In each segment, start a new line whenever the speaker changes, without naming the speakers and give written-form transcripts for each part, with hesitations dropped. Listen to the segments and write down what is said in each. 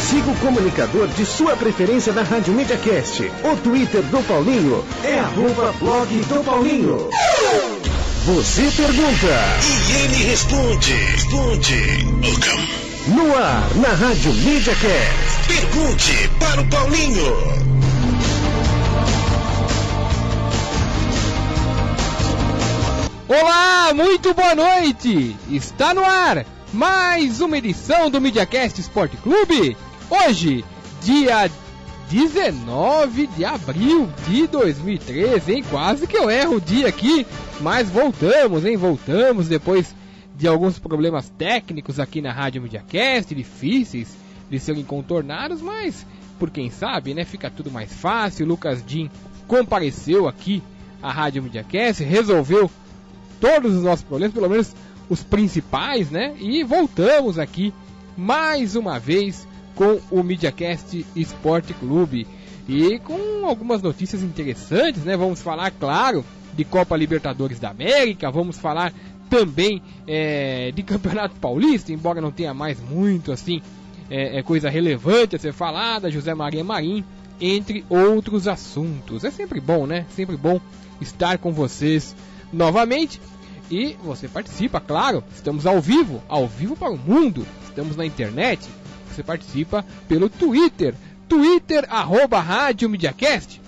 Siga o comunicador de sua preferência da Rádio MediaCast. O Twitter do Paulinho é @blog do Paulinho. Você pergunta
e ele responde.
No ar, na Rádio MediaCast.
Pergunte para o Paulinho.
Olá, muito boa noite! Está no ar mais uma edição do MediaCast Esporte Clube. Hoje, dia 19 de abril de 2013, hein? Quase que eu erro o dia aqui, mas voltamos, hein? Voltamos depois de alguns problemas técnicos aqui na Rádio MediaCast, difíceis de serem contornados, mas por quem sabe, né? Fica tudo mais fácil. O Lucas Din compareceu aqui à Rádio MediaCast, resolveu todos os nossos problemas, pelo menos os principais, né? E voltamos aqui mais uma vez com o MediaCast Esporte Clube e com algumas notícias interessantes, né? Vamos falar, claro, de Copa Libertadores da América, vamos falar também de Campeonato Paulista, embora não tenha mais muito assim coisa relevante a ser falada, José Maria Marim, entre outros assuntos. É sempre bom, né? Sempre bom estar com vocês novamente. E você participa, claro, estamos ao vivo para o mundo, estamos na internet. Você participa pelo Twitter, @Rádio MediaCast,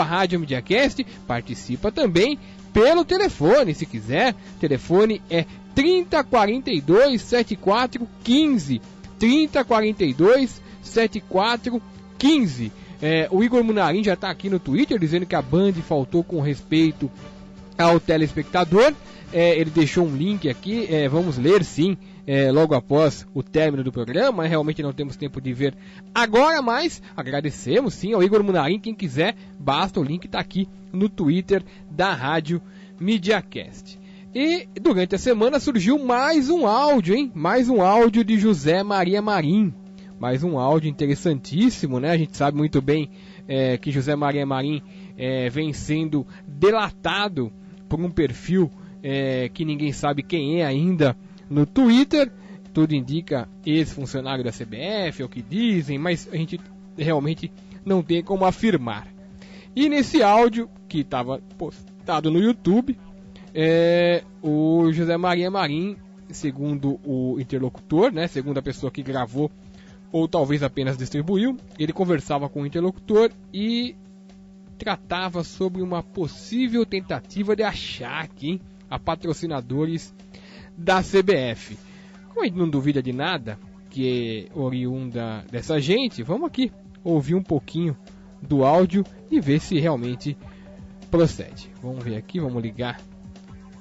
@Rádio MediaCast. Participa também pelo telefone, se quiser. O telefone é 3042 7415, 3042 7415. O Igor Munarim já está aqui no Twitter dizendo que a Band faltou com respeito ao telespectador. Ele deixou um link aqui, vamos ler sim, logo após o término do programa. Realmente não temos tempo de ver agora, mas agradecemos sim ao Igor Munarim. Quem quiser, basta, o link está aqui no Twitter da Rádio MediaCast. E durante a semana surgiu mais um áudio, hein? Mais um áudio de José Maria Marim. Mais um áudio interessantíssimo, né? A gente sabe muito bem que José Maria Marim vem sendo delatado por um perfil que ninguém sabe quem é ainda no Twitter. Tudo indica ex-funcionário da CBF, é o que dizem, mas a gente realmente não tem como afirmar. E nesse áudio, que estava postado no YouTube, o José Maria Marim, segundo o interlocutor, né, segundo a pessoa que gravou, ou talvez apenas distribuiu, ele conversava com o interlocutor e tratava sobre uma possível tentativa de achaque a patrocinadores da CBF. Como a gente não duvida de nada que é oriunda dessa gente, vamos aqui ouvir um pouquinho do áudio e ver se realmente procede. Vamos ver aqui, vamos ligar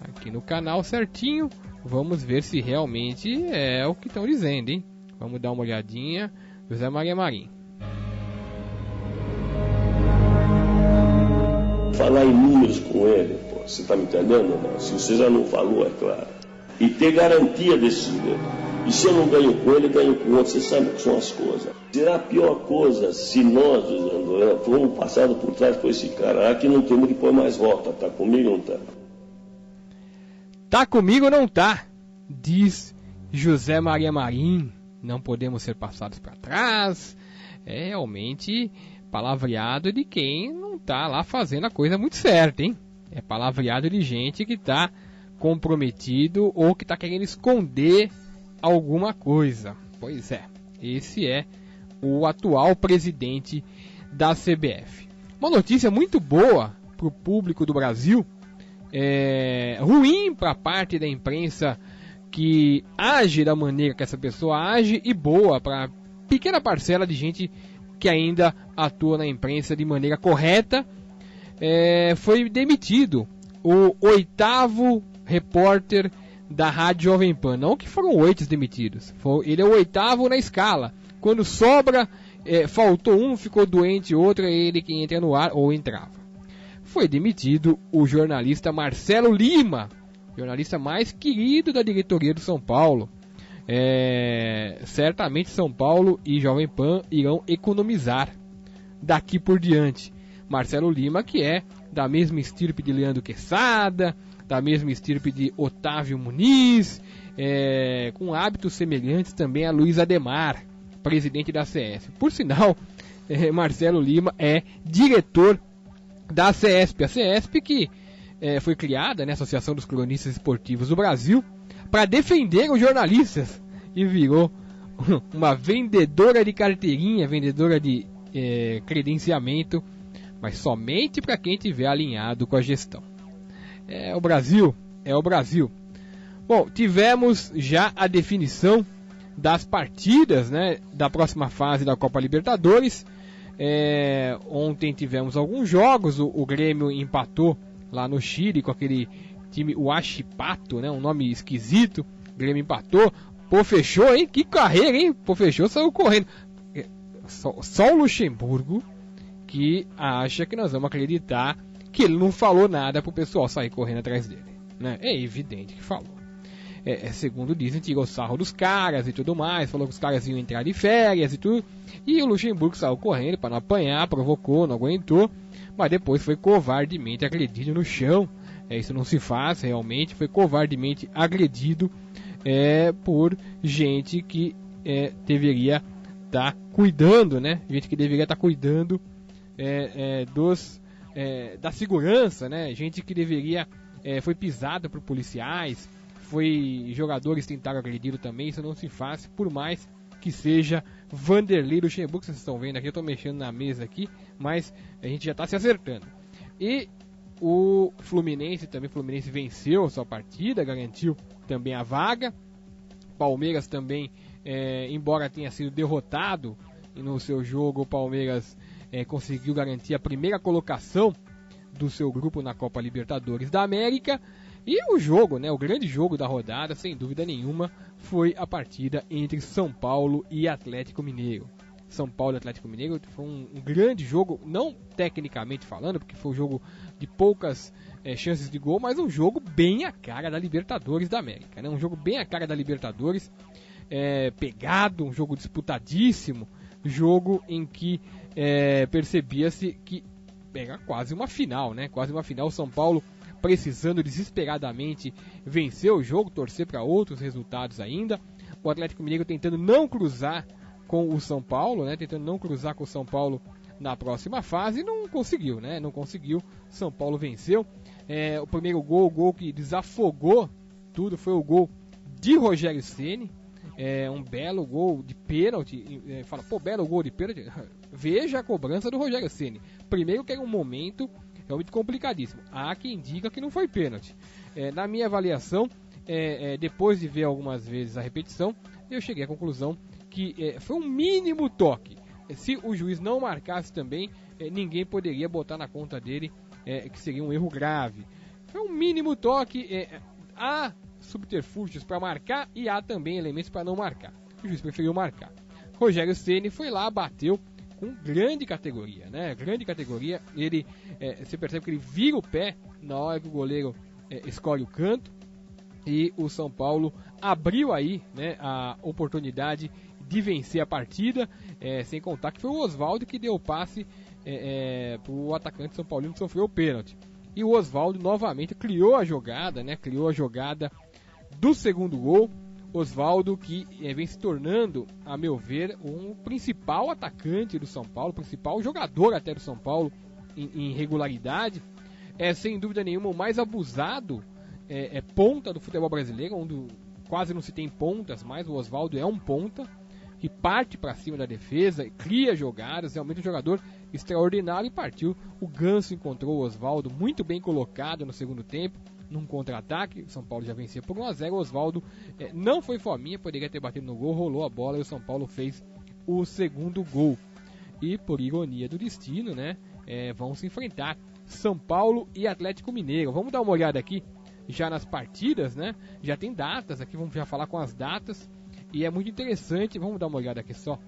aqui no canal certinho, vamos ver se realmente é o que estão dizendo, hein? Vamos dar uma olhadinha. José Maria Marim.
Falar em números com ele, pô, você tá me entendendo? Não? Se você já não falou, é claro. E ter garantia desse dinheiro. E se eu não ganho com ele, ganho com outro. Você sabe o que são as coisas. Será a pior coisa se nós, fomos passados por trás com esse cara. Aqui não temos que pôr mais volta. Tá comigo ou não tá?
Tá comigo ou não tá? Diz José Maria Marim. Não podemos ser passados para trás. É realmente palavreado de quem não tá lá fazendo a coisa muito certa, hein? É palavreado de gente que tá comprometido ou que tá querendo esconder alguma coisa. Pois é, esse é o atual presidente da CBF. Uma notícia muito boa para o público do Brasil, ruim para a parte da imprensa que age da maneira que essa pessoa age, e boa para pequena parcela de gente que ainda atua na imprensa de maneira correta. Foi demitido o 8º repórter da Rádio Jovem Pan. Não que foram 8 demitidos, ele é o 8º na escala. Quando sobra, faltou um, ficou doente, outro, é ele que entra no ar ou entrava. Foi demitido o jornalista Marcelo Lima, jornalista mais querido da diretoria do São Paulo. Certamente São Paulo e Jovem Pan irão economizar daqui por diante. Marcelo Lima, que é da mesma estirpe de Leandro Quesada, da mesma estirpe de Otávio Muniz, com hábitos semelhantes também a Luiz Ademar. presidente da CESP. Por sinal, Marcelo Lima é diretor da CESP. A CESP que foi criada, né, Associação dos Cronistas Esportivos do Brasil, para defender os jornalistas, e virou uma vendedora de carteirinha, vendedora de credenciamento, mas somente para quem estiver alinhado com a gestão. É o Brasil. Bom, tivemos já a definição das partidas, né, da próxima fase da Copa Libertadores. Ontem tivemos alguns jogos, o Grêmio empatou lá no Chile com aquele time, o Huachipato, né, um nome esquisito. O Grêmio empatou. Pô, fechou, hein? Que carreira, hein? Pô, fechou, saiu correndo. Só o Luxemburgo que acha que nós vamos acreditar que ele não falou nada pro pessoal sair correndo atrás dele, né? É evidente que falou. Segundo dizem, tirou sarro dos caras e tudo mais, falou que os caras iam entrar de férias e tudo, e o Luxemburgo saiu correndo para não apanhar, provocou, não aguentou, mas depois foi covardemente agredido no chão. Isso não se faz, realmente, foi covardemente agredido por gente que deveria estar cuidando, né? Gente que deveria estar cuidando da segurança, né? Gente que deveria foi pisada por policiais, jogadores tentaram agredi-lo também. Isso não se faz, por mais que seja Vanderlei Luxemburgo. Vocês estão vendo aqui, eu estou mexendo na mesa aqui, mas a gente já está se acertando. E o Fluminense venceu a sua partida, garantiu também a vaga. Palmeiras também, embora tenha sido derrotado no seu jogo, o Palmeiras conseguiu garantir a primeira colocação do seu grupo na Copa Libertadores da América. E o jogo, né, o grande jogo da rodada, sem dúvida nenhuma, foi a partida entre São Paulo e Atlético Mineiro. São Paulo e Atlético Mineiro foi um grande jogo, não tecnicamente falando, porque foi um jogo de poucas chances de gol, mas um jogo bem a cara da Libertadores da América, né? Um jogo bem a cara da Libertadores, pegado, um jogo disputadíssimo, jogo em que percebia-se que era quase uma final, né? Quase uma final. São Paulo precisando desesperadamente vencer o jogo, torcer para outros resultados ainda. O Atlético Mineiro tentando não cruzar com o São Paulo, né? Tentando não cruzar com o São Paulo na próxima fase, não conseguiu, né? Não conseguiu. São Paulo venceu. O primeiro gol, o gol que desafogou tudo, foi o gol de Rogério Ceni. Um belo gol de pênalti. Fala, pô, belo gol de pênalti. Veja a cobrança do Rogério Ceni. Primeiro que era um momento realmente complicadíssimo. Há quem diga que não foi pênalti. Na minha avaliação, depois de ver algumas vezes a repetição, eu cheguei à conclusão que foi um mínimo toque. Se o juiz não marcasse também, ninguém poderia botar na conta dele que seria um erro grave. Foi um mínimo toque. Há subterfúgios para marcar e há também elementos para não marcar. O juiz preferiu marcar. Rogério Ceni foi lá, bateu com grande categoria, né? Grande categoria. Ele, você percebe que ele vira o pé na hora que o goleiro escolhe o canto. E o São Paulo abriu aí, né, a oportunidade de vencer a partida, sem contar que foi o Oswaldo que deu o passe para o atacante São Paulino, que sofreu o pênalti. E o Oswaldo novamente criou a jogada, né? Criou a jogada do segundo gol. Oswaldo que vem se tornando, a meu ver, um principal atacante do São Paulo, principal jogador até do São Paulo em regularidade. Sem dúvida nenhuma o mais abusado ponta do futebol brasileiro, onde quase não se tem pontas, mas o Oswaldo é um ponta que parte para cima da defesa, cria jogadas, realmente um jogador extraordinário. E partiu, o Ganso encontrou o Oswaldo muito bem colocado no segundo tempo, num contra-ataque. O São Paulo já vencia por 1-0, o Oswaldo não foi fominha, poderia ter batido no gol, rolou a bola e o São Paulo fez o segundo gol. E por ironia do destino, né, vão se enfrentar São Paulo e Atlético Mineiro. Vamos dar uma olhada aqui já nas partidas, né? Já tem datas aqui, vamos já falar com as datas. E é muito interessante, vamos dar uma olhada aqui só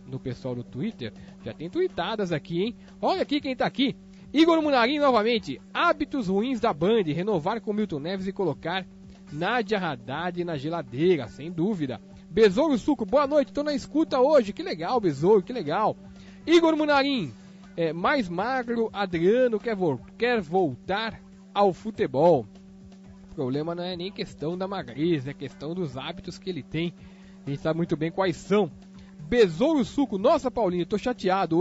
no pessoal do Twitter. Já tem tweetadas aqui, hein? Olha aqui quem tá aqui. Igor Munarim novamente. Hábitos ruins da Band, renovar com Milton Neves e colocar Nádia Haddad na geladeira, sem dúvida. Besouro Suco, boa noite, tô na escuta hoje. Que legal, Besouro, que legal. Igor Munarim, mais magro, Adriano quer voltar ao futebol. O problema não é nem questão da magreza, é questão dos hábitos que ele tem. A gente sabe muito bem quais são. Besouro Suco, nossa Paulinho, tô chateado,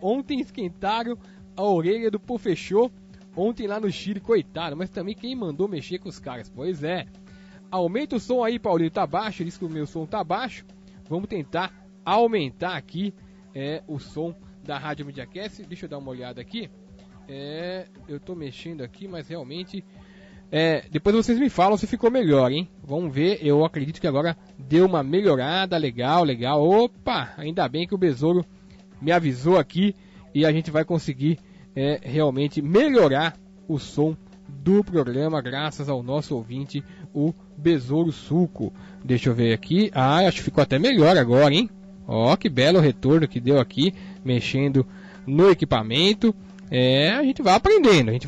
ontem esquentaram a orelha do Pofechô, ontem lá no Chile, coitado, mas também quem mandou mexer com os caras, pois é. Aumenta o som aí, Paulinho, tá baixo, ele disse que o meu som tá baixo, vamos tentar aumentar aqui o som da Rádio MediaCast, deixa eu dar uma olhada aqui, eu tô mexendo aqui, mas realmente, depois vocês me falam se ficou melhor, hein, vamos ver, eu acredito que agora deu uma melhorada, legal, opa, ainda bem que o Besouro me avisou aqui e a gente vai conseguir realmente melhorar o som do programa graças ao nosso ouvinte, o Besouro Suco. Deixa eu ver aqui, acho que ficou até melhor agora, hein, ó, que belo retorno que deu aqui, mexendo no equipamento. A gente vai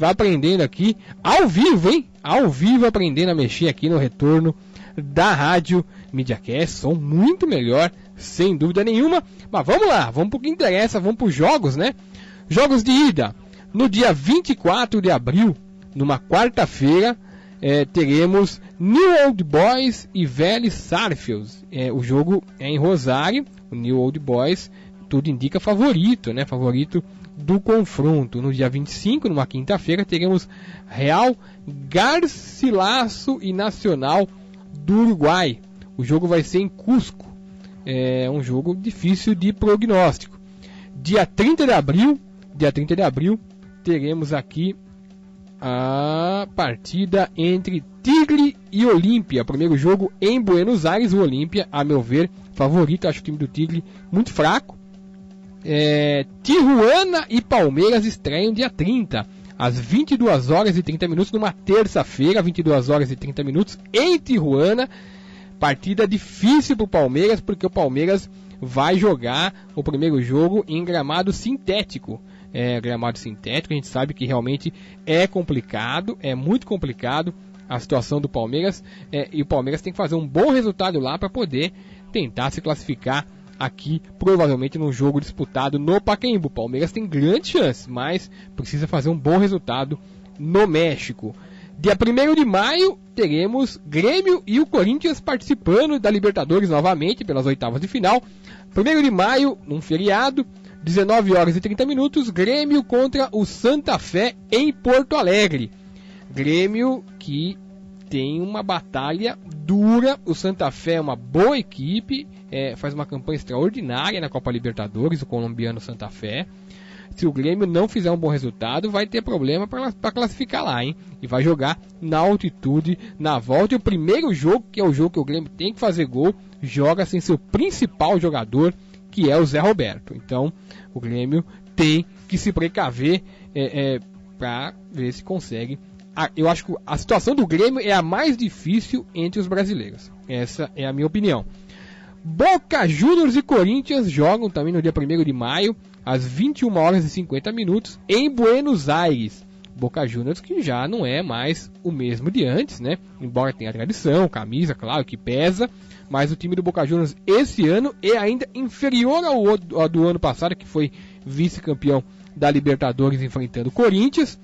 aprendendo aqui ao vivo, hein, ao vivo, aprendendo a mexer aqui no retorno da Rádio MediaCast, som muito melhor, sem dúvida nenhuma. Mas vamos lá, vamos pro que interessa, vamos pros jogos, né? Jogos de ida. No dia 24 de abril, numa quarta-feira, teremos New Old Boys e Vélez Sarsfield. O jogo é em Rosário, o New Old Boys, tudo indica favorito, né? Favorito do confronto. No dia 25, numa quinta-feira, teremos Real Garcilaso e Nacional do Uruguai. O jogo vai ser em Cusco. É um jogo difícil de prognóstico. Dia 30 de abril, teremos aqui a partida entre Tigre e Olímpia. Primeiro jogo em Buenos Aires. O Olímpia, a meu ver, favorito. Acho o time do Tigre muito fraco. Tijuana e Palmeiras estreiam dia 30, às 22 horas e 30 minutos, numa terça-feira, 22 horas e 30 minutos, em Tijuana. Partida difícil para o Palmeiras, porque o Palmeiras vai jogar o primeiro jogo em gramado sintético. Gramado sintético, a gente sabe que realmente é complicado, é muito complicado a situação do Palmeiras, e o Palmeiras tem que fazer um bom resultado lá para poder tentar se classificar aqui, provavelmente num jogo disputado no Pacaembu. O Palmeiras tem grande chance, mas precisa fazer um bom resultado no México. Dia 1º de maio, teremos Grêmio e o Corinthians participando da Libertadores novamente, pelas oitavas de final. 1º de maio, num feriado, 19 horas e 30 minutos, Grêmio contra o Santa Fé em Porto Alegre. Grêmio que tem uma batalha dura, o Santa Fé é uma boa equipe, faz uma campanha extraordinária na Copa Libertadores, o colombiano Santa Fé. Se o Grêmio não fizer um bom resultado, vai ter problema para classificar lá, hein? E vai jogar na altitude, na volta. E o primeiro jogo, que é o jogo que o Grêmio tem que fazer gol, joga sem seu principal jogador, que é o Zé Roberto. Então, o Grêmio tem que se precaver para ver se consegue. Eu acho que a situação do Grêmio é a mais difícil entre os brasileiros. Essa é a minha opinião. Boca Juniors e Corinthians jogam também no dia 1º de maio, às 21 horas e 50 minutos, em Buenos Aires. Boca Juniors que já não é mais o mesmo de antes, né? Embora tenha tradição, camisa, claro, que pesa, mas o time do Boca Juniors esse ano é ainda inferior ao do ano passado, que foi vice-campeão da Libertadores enfrentando o Corinthians.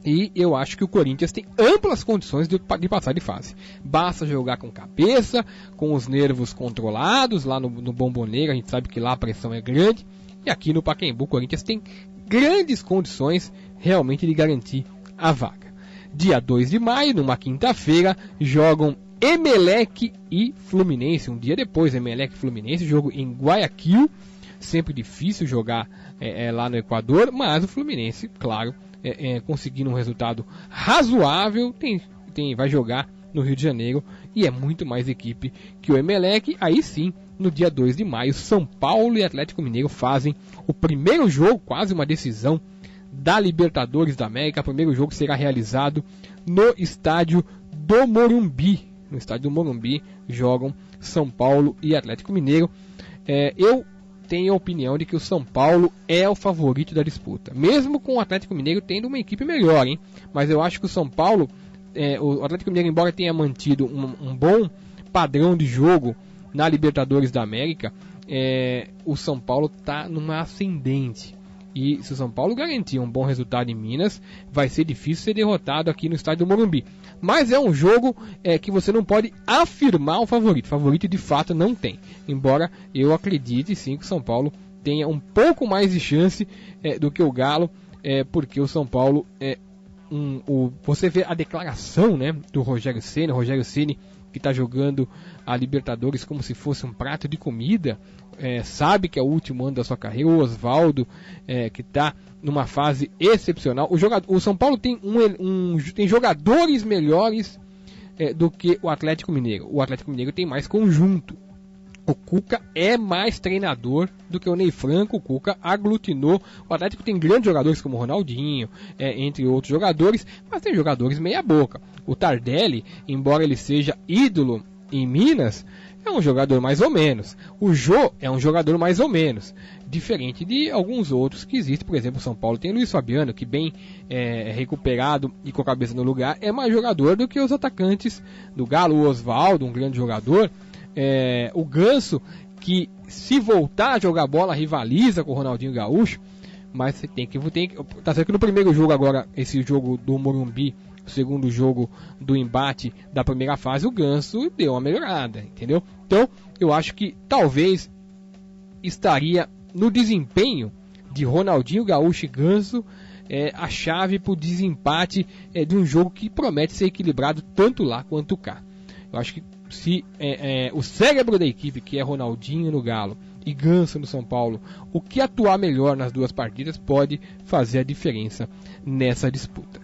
E eu acho que o Corinthians tem amplas condições de passar de fase. Basta jogar com cabeça, com os nervos controlados. Lá no Bomboneira, a gente sabe que lá a pressão é grande. E aqui no Pacaembu, o Corinthians tem grandes condições realmente de garantir a vaga. Dia 2 de maio, numa quinta-feira, jogam Emelec e Fluminense. Um dia depois, Emelec e Fluminense, jogo em Guayaquil. Sempre difícil jogar lá no Equador, mas o Fluminense, claro, conseguindo um resultado razoável, vai jogar no Rio de Janeiro e é muito mais equipe que o Emelec. Aí sim, no dia 2 de maio, São Paulo e Atlético Mineiro fazem o primeiro jogo, quase uma decisão da Libertadores da América. O primeiro jogo será realizado no estádio do Morumbi. No estádio do Morumbi jogam São Paulo e Atlético Mineiro. Eu tenho a opinião de que o São Paulo é o favorito da disputa, mesmo com o Atlético Mineiro tendo uma equipe melhor, hein? Mas eu acho que o São Paulo, o Atlético Mineiro, embora tenha mantido um bom padrão de jogo na Libertadores da América, o São Paulo está numa ascendente. E se o São Paulo garantir um bom resultado em Minas, vai ser difícil ser derrotado aqui no estádio do Morumbi. Mas é um jogo que você não pode afirmar o favorito. Favorito de fato não tem. Embora eu acredite sim que o São Paulo tenha um pouco mais de chance do que o Galo, porque o São Paulo você vê a declaração, né, do Rogério Ceni que está jogando a Libertadores como se fosse um prato de comida, sabe que é o último ano da sua carreira. O Oswaldo, que está numa fase excepcional. O São Paulo tem tem jogadores melhores do que o Atlético Mineiro. O Atlético Mineiro tem mais conjunto. O Cuca é mais treinador do que o Ney Franco. O Cuca aglutinou. O Atlético tem grandes jogadores como o Ronaldinho, entre outros jogadores, mas tem jogadores meia boca. O Tardelli, embora ele seja ídolo em Minas, é um jogador mais ou menos. O Jô é um jogador mais ou menos, diferente de alguns outros que existem. Por exemplo, o São Paulo tem o Luiz Fabiano, que bem recuperado e com a cabeça no lugar, é mais jogador do que os atacantes do Galo. O Oswaldo, um grande jogador. O Ganso, que se voltar a jogar bola rivaliza com o Ronaldinho Gaúcho, mas você tem que tá certo que no primeiro jogo agora, esse jogo do Morumbi, o segundo jogo do embate da primeira fase, o Ganso deu uma melhorada, entendeu? Então eu acho que talvez estaria no desempenho de Ronaldinho Gaúcho e Ganso a chave para o desempate de um jogo que promete ser equilibrado tanto lá quanto cá. Eu acho que se o cérebro da equipe, que é Ronaldinho no Galo e Ganso no São Paulo, o que atuar melhor nas duas partidas pode fazer a diferença nessa disputa.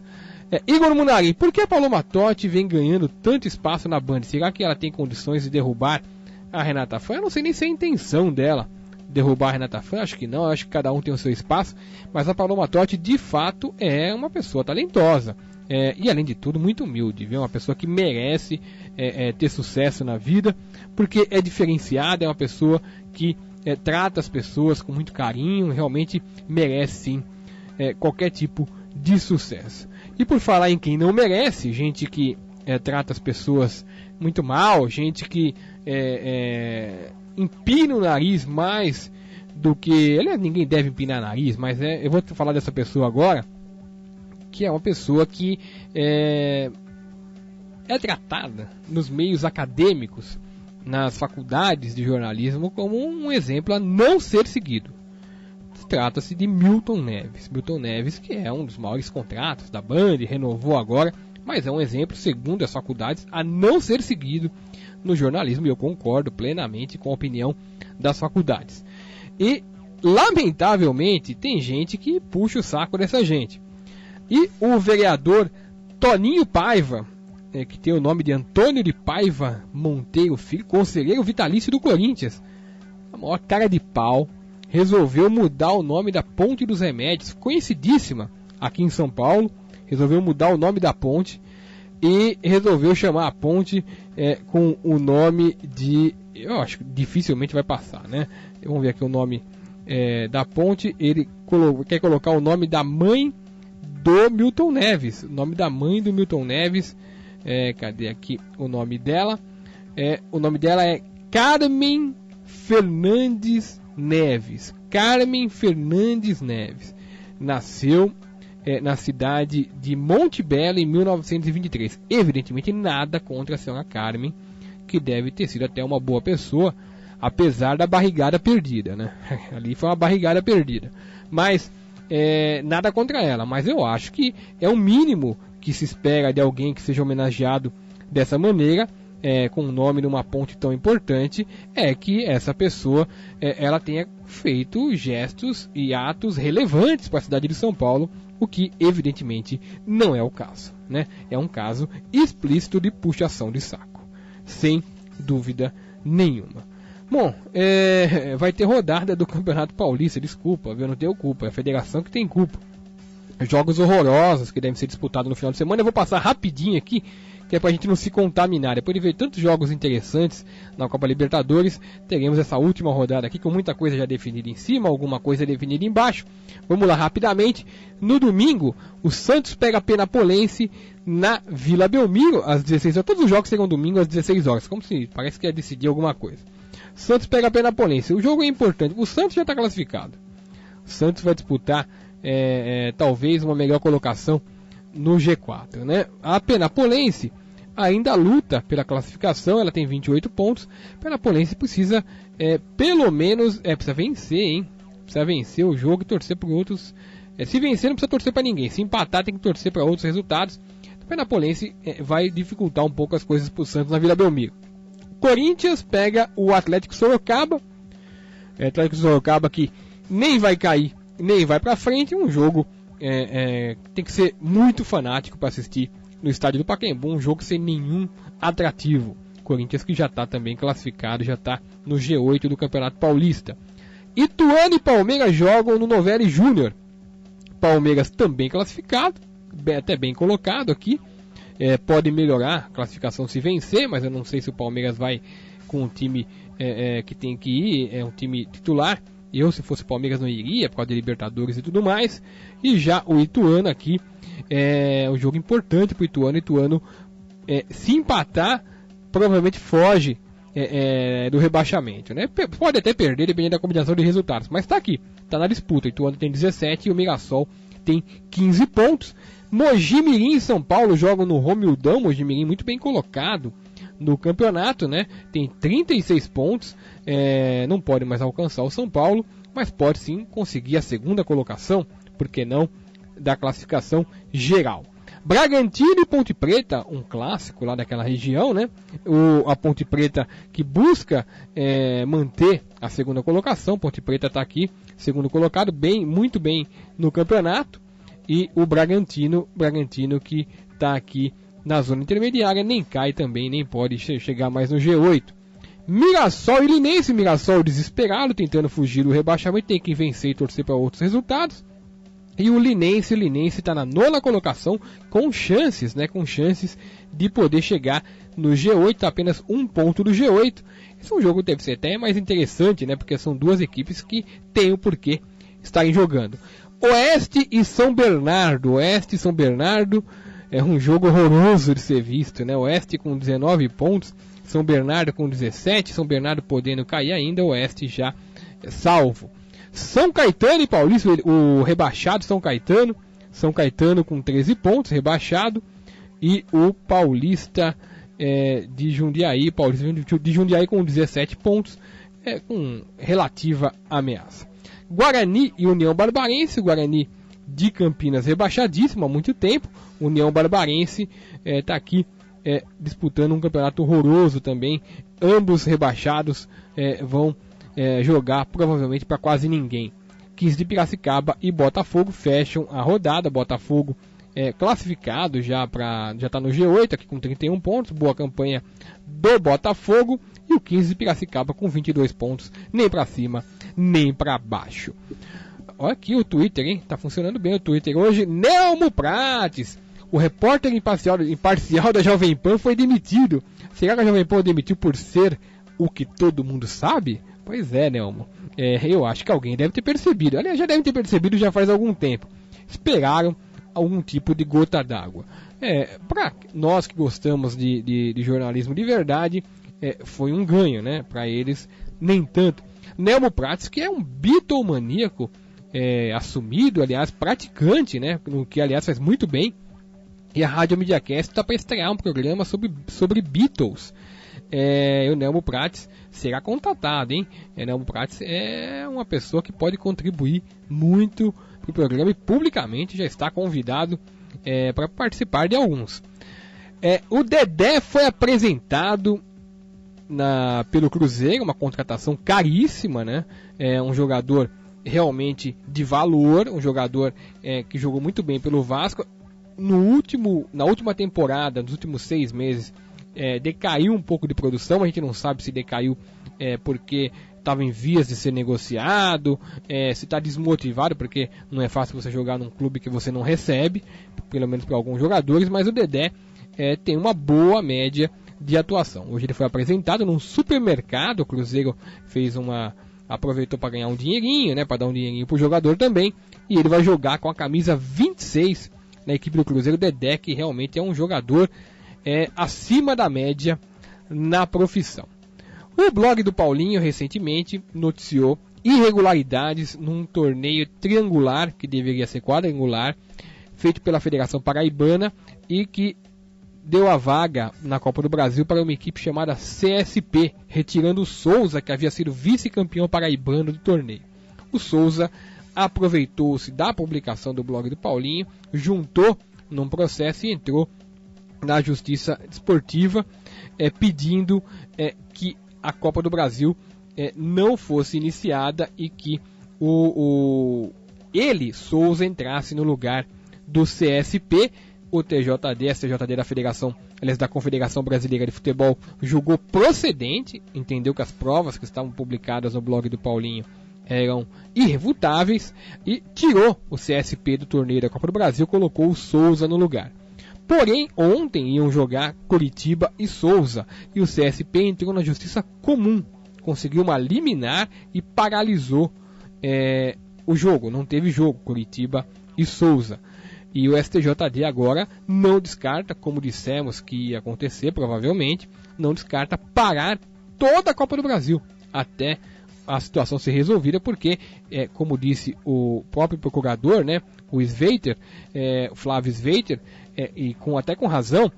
Igor Munari, por que a Paloma Totti vem ganhando tanto espaço na Band? Será que ela tem condições de derrubar a Renata Fã? Eu não sei nem se é a intenção dela derrubar a Renata Fã, acho que não, acho que cada um tem o seu espaço, mas a Paloma Totti de fato é uma pessoa talentosa. E além de tudo muito humilde, viu? Uma pessoa que merece ter sucesso na vida, porque é diferenciada, é uma pessoa que trata as pessoas com muito carinho, realmente merece sim qualquer tipo de sucesso. E por falar em quem não merece, gente que trata as pessoas muito mal, gente que empina o nariz mais do que... Aliás, ninguém deve empinar nariz, mas eu vou falar dessa pessoa agora, que é uma pessoa que é tratada nos meios acadêmicos, nas faculdades de jornalismo, como um exemplo a não ser seguido. Trata-se de Milton Neves. Milton Neves, que é um dos maiores contratos da Band, renovou agora, mas é um exemplo, segundo as faculdades, a não ser seguido no jornalismo, e eu concordo plenamente com a opinião das faculdades. E, lamentavelmente, tem gente que puxa o saco dessa gente. E o vereador Toninho Paiva, que tem o nome de Antônio de Paiva Monteiro Filho, conselheiro vitalício do Corinthians, a maior cara de pau, resolveu mudar o nome da Ponte dos Remédios, conhecidíssima aqui em São Paulo. Resolveu mudar o nome da ponte e resolveu chamar a ponte com o nome de... Eu acho que dificilmente vai passar, né? Vamos ver aqui o nome da ponte. Ele quer colocar o nome da mãe do Milton Neves. O nome da mãe do Milton Neves. Cadê aqui o nome dela? O nome dela é Carmen Fernandes Neves. Carmen Fernandes Neves. Nasceu na cidade de Monte Belo em 1923. Evidentemente nada contra a senhora Carmen, que deve ter sido até uma boa pessoa, apesar da barrigada perdida, né? Ali foi uma barrigada perdida. Mas nada contra ela, mas eu acho que é o mínimo que se espera de alguém que seja homenageado dessa maneira, com o nome numa ponte tão importante, é que essa pessoa ela tenha feito gestos e atos relevantes para a cidade de São Paulo, o que evidentemente não é o caso, né? É um caso explícito de puxação de saco, sem dúvida nenhuma. Bom, vai ter rodada do Campeonato Paulista, desculpa, eu não tenho culpa, é a federação que tem culpa. Jogos horrorosos que devem ser disputados no final de semana. Eu vou passar rapidinho aqui, que é pra gente não se contaminar. Depois de ver tantos jogos interessantes na Copa Libertadores, teremos essa última rodada aqui com muita coisa já definida em cima, alguma coisa definida embaixo. Vamos lá rapidamente. No domingo, o Santos pega a Penapolense na Vila Belmiro às 16 horas. Todos os jogos serão domingo às 16 horas, como se parece que ia decidir alguma coisa. Santos pega a Penapolense. O jogo é importante. O Santos já está classificado. Santos vai disputar talvez uma melhor colocação no G4, né? A Penapolense ainda luta pela classificação, ela tem 28 pontos. A Penapolense precisa pelo menos precisa vencer, hein? Precisa vencer o jogo e torcer por outros. Se vencer não precisa torcer para ninguém, se empatar tem que torcer para outros resultados. A Penapolense vai dificultar um pouco as coisas para o Santos na Vila Belmiro. Corinthians pega o Atlético Sorocaba. Atlético Sorocaba que nem vai cair, nem vai para frente. Um jogo tem que ser muito fanático para assistir no estádio do Pacaembu. Um jogo sem nenhum atrativo. Corinthians que já está também classificado, já está no G8 do Campeonato Paulista. Ituano e Palmeiras jogam no Novelli Júnior. Palmeiras também classificado, até bem colocado aqui. Pode melhorar a classificação se vencer, mas eu não sei se o Palmeiras vai com um time que tem que ir, um time titular. Eu, se fosse o Palmeiras, não iria por causa de Libertadores e tudo mais. E já o Ituano aqui é um jogo importante para o Ituano. Ituano, se empatar, provavelmente foge do rebaixamento, né? Pode até perder, dependendo da combinação de resultados, mas está aqui, está na disputa. O Ituano tem 17 e o Mirassol tem 15 pontos. Mogi Mirim e São Paulo jogam no Romildão. Mogi Mirim muito bem colocado no campeonato, né? Tem 36 pontos, não pode mais alcançar o São Paulo, mas pode sim conseguir a segunda colocação, por que não, da classificação geral. Bragantino e Ponte Preta, um clássico lá daquela região, né? A Ponte Preta que busca manter a segunda colocação. Ponte Preta está aqui, segundo colocado, muito bem no campeonato. E o Bragantino que está aqui na zona intermediária, nem cai também, nem pode chegar mais no G8. Mirassol e Linense. Mirassol desesperado, tentando fugir do rebaixamento, tem que vencer e torcer para outros resultados. E o Linense está na 9ª colocação, com chances, né? Com chances de poder chegar no G8, tá apenas um ponto do G8. Esse é um jogo que deve ser até mais interessante, né? Porque são duas equipes que têm o porquê estarem jogando. Oeste e São Bernardo. Oeste e São Bernardo é um jogo horroroso de ser visto, né? Oeste com 19 pontos, São Bernardo com 17, São Bernardo podendo cair ainda, Oeste já salvo. São Caetano e Paulista, o rebaixado São Caetano com 13 pontos, rebaixado, e o Paulista de Jundiaí, com 17 pontos, com relativa ameaça. Guarani e União Barbarense. Guarani de Campinas rebaixadíssimo há muito tempo. União Barbarense está aqui disputando um campeonato horroroso também. Ambos rebaixados vão jogar provavelmente para quase ninguém. 15 de Piracicaba e Botafogo fecham a rodada. Botafogo classificado já está no G8 aqui com 31 pontos. Boa campanha do Botafogo. E o 15 de Piracicaba com 22 pontos. Nem para cima, nem para baixo. Olha aqui o Twitter, hein? Tá funcionando bem o Twitter hoje. Nelmo Prates, o repórter imparcial da Jovem Pan, foi demitido. Será que a Jovem Pan demitiu por ser o que todo mundo sabe? Pois é, Nelmo. Eu acho que alguém deve ter percebido. Aliás, já deve ter percebido já faz algum tempo. Esperaram algum tipo de gota d'água. Para nós que gostamos de jornalismo de verdade, foi um ganho, né? Para eles, nem tanto. Nelmo Prates, que é um bitomaníaco assumido, aliás, praticante, né? No que, aliás, faz muito bem. E a Rádio MediaCast está para estrear um programa sobre Beatles. O Nelmo Prates será contatado, hein? Nelmo Prates é uma pessoa que pode contribuir muito para o programa e publicamente já está convidado para participar de alguns. O Dedé foi apresentado pelo Cruzeiro, uma contratação caríssima, né? Um jogador realmente de valor, um jogador que jogou muito bem pelo Vasco. Na última temporada, nos últimos 6 meses, decaiu um pouco de produção. A gente não sabe se decaiu porque estava em vias de ser negociado, se está desmotivado, porque não é fácil você jogar num clube que você não recebe, pelo menos para alguns jogadores, mas o Dedé tem uma boa média de atuação. Hoje ele foi apresentado num supermercado. O Cruzeiro aproveitou para ganhar um dinheirinho, né, para dar um dinheirinho pro jogador também, e ele vai jogar com a camisa 26 na equipe do Cruzeiro. Dedé, que realmente é um jogador acima da média na profissão. O blog do Paulinho recentemente noticiou irregularidades num torneio triangular, que deveria ser quadrangular, feito pela Federação Paraibana e que deu a vaga na Copa do Brasil para uma equipe chamada CSP, retirando o Souza, que havia sido vice-campeão paraibano do torneio. O Souza aproveitou-se da publicação do blog do Paulinho, juntou num processo e entrou na Justiça Desportiva, pedindo que a Copa do Brasil não fosse iniciada e que ele, Souza, entrasse no lugar do CSP. O TJD, a TJD da Federação, aliás, da Confederação Brasileira de Futebol, julgou procedente, entendeu que as provas que estavam publicadas no blog do Paulinho eram irrefutáveis e tirou o CSP do torneio da Copa do Brasil, colocou o Souza no lugar. Porém, ontem iam jogar Curitiba e Souza e o CSP entrou na Justiça Comum, conseguiu uma liminar e paralisou o jogo. Não teve jogo, Curitiba e Souza. E o STJD agora não descarta, como dissemos que ia acontecer provavelmente, não descarta parar toda a Copa do Brasil até a situação ser resolvida, porque, como disse o próprio procurador, né, o Sveiter, o Flávio Sveiter, e até com razão,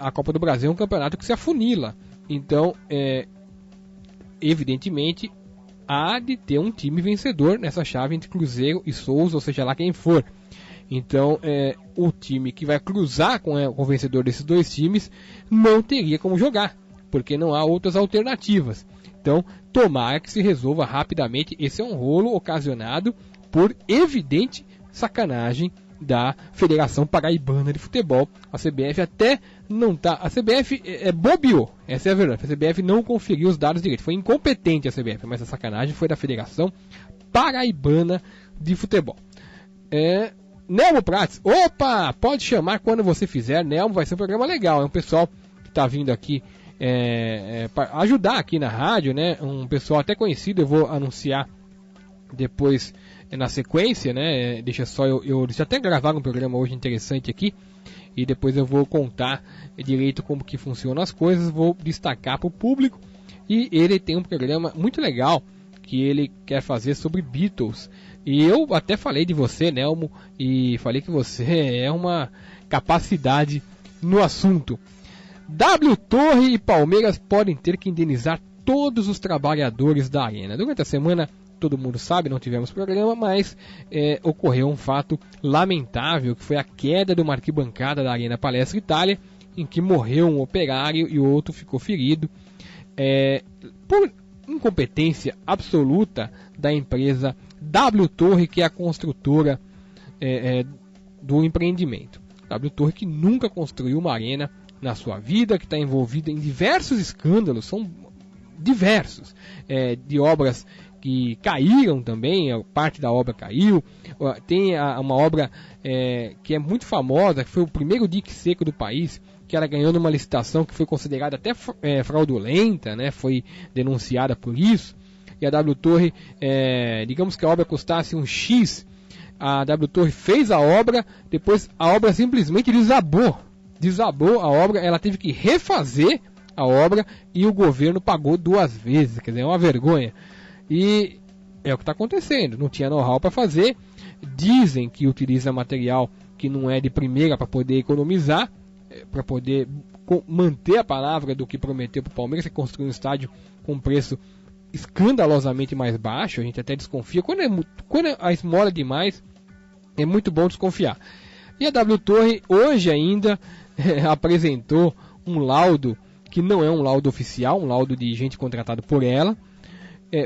a Copa do Brasil é um campeonato que se afunila. Então, evidentemente, há de ter um time vencedor nessa chave entre Cruzeiro e Souza, ou seja lá quem for. Então, o time que vai cruzar com o vencedor desses dois times não teria como jogar, porque não há outras alternativas. Então, tomara que se resolva rapidamente. Esse é um rolo ocasionado por evidente sacanagem da Federação Paraibana de Futebol. A CBF até não tá... A CBF bobeou, essa é a verdade. A CBF não conferiu os dados direito. Foi incompetente a CBF, mas a sacanagem foi da Federação Paraibana de Futebol. Nelmo Prates, opa, pode chamar quando você fizer, Nelmo, vai ser um programa legal, é um pessoal que está vindo aqui para ajudar aqui na rádio, né, um pessoal até conhecido, eu vou anunciar depois na sequência, né, deixa até gravar um programa hoje interessante aqui, e depois eu vou contar direito como que funcionam as coisas, vou destacar para o público, e ele tem um programa muito legal, que ele quer fazer sobre Beatles. E eu até falei de você, Nelmo, e falei que você é uma capacidade no assunto. W Torre e Palmeiras podem ter que indenizar todos os trabalhadores da arena. Durante a semana, todo mundo sabe, não tivemos programa, mas ocorreu um fato lamentável, que foi a queda de uma arquibancada da Arena Palestra Itália, em que morreu um operário e o outro ficou ferido, por incompetência absoluta da empresa W Torre, que é a construtora do empreendimento. W Torre, que nunca construiu uma arena na sua vida, que está envolvida em diversos escândalos, são diversos, de obras que caíram também, parte da obra caiu. Tem uma obra que é muito famosa, que foi o primeiro dique seco do país, que ela ganhou numa licitação que foi considerada até fraudulenta, né? Foi denunciada por isso. E a W Torre, digamos que a obra custasse um X, a W Torre fez a obra, depois a obra simplesmente desabou a obra, ela teve que refazer a obra e o governo pagou 2 vezes, quer dizer, é uma vergonha. E é o que está acontecendo, não tinha know-how para fazer, dizem que utiliza material que não é de primeira para poder economizar, para poder manter a palavra do que prometeu para o Palmeiras, que construiu um estádio com preço escandalosamente mais baixo. A gente até desconfia, quando a esmola é demais, é muito bom desconfiar. E a W Torre hoje ainda apresentou um laudo, que não é um laudo oficial, um laudo de gente contratado por ela,